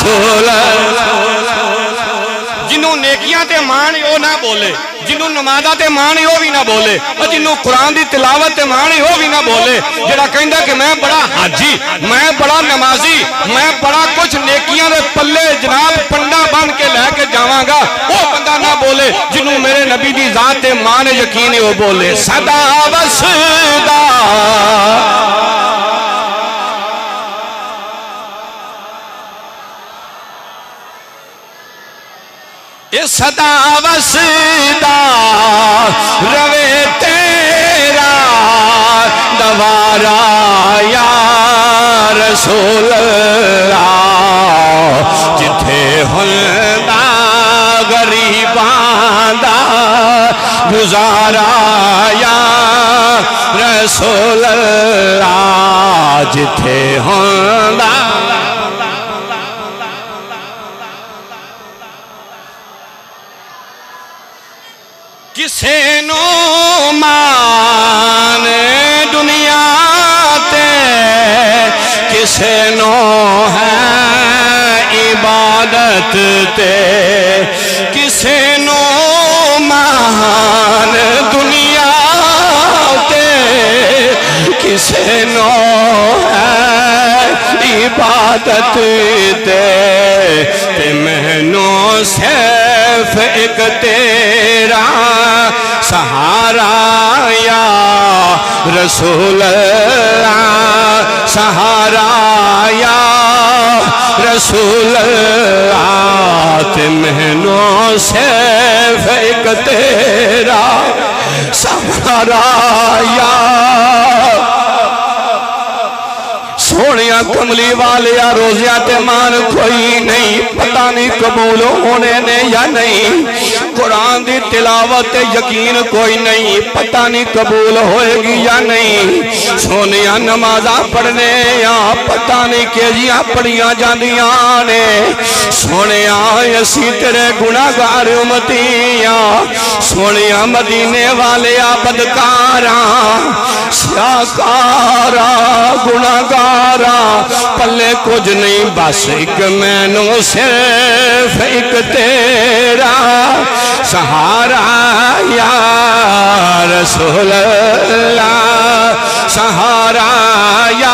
رسول جنہوں نیکیاں تے مان او نہ بولے، جنہوں نمازاں تے مان او بھی نہ بولے، اور جنہوں قرآن دی تلاوت تے مان او بھی نہ بولے، جڑا کہندا کہ میں بڑا حاجی، میں بڑا نمازی، میں بڑا کچھ نیکیاں دے پلے جناب پنڈا بن کے لے کے جاواں گا، وہ بندہ نہ بولے۔ جنہوں میرے نبی دی ذات تے مان یقین او بولے صدا وسدا صدا وسدا روے تیرا دوارا یا رسول اللہ، جتھے ہندا غریباں دا گزارا یا رسول اللہ، جتھے ہندا کسے نو مان دنیا تے، کسے نو ہے عبادت تے، کسے نو مان دنیا تے، کسے نو ہے عبادت تے مہنو صرف ایک تیرا سہارا یا رسول اللہ، سہارا یا رسول اللہ، تے مہنو صرف ایک تیرا سہارا یا سونیا کملی والیا روزیاں تے مان کوئی نہیں، پتہ نہیں قبول ہونے نے یا نہیں، قرآن دی تلاوت یقین کوئی نہیں، پتہ نہیں قبول ہوئے گی یا نہیں، سونیا نمازہ پڑھنے یا پتہ نہیں کیجیاں پڑھیاں جاندیاں نے، سونیا اسی تیرے گناہگار امتیاں، سونیا مدینے والیا بدکاراں سیاکارا گناہگارا، پلے کچھ نہیں بس ایک مینو صرف ایک تیرا سہارا یا رسول اللہ، سہارا یا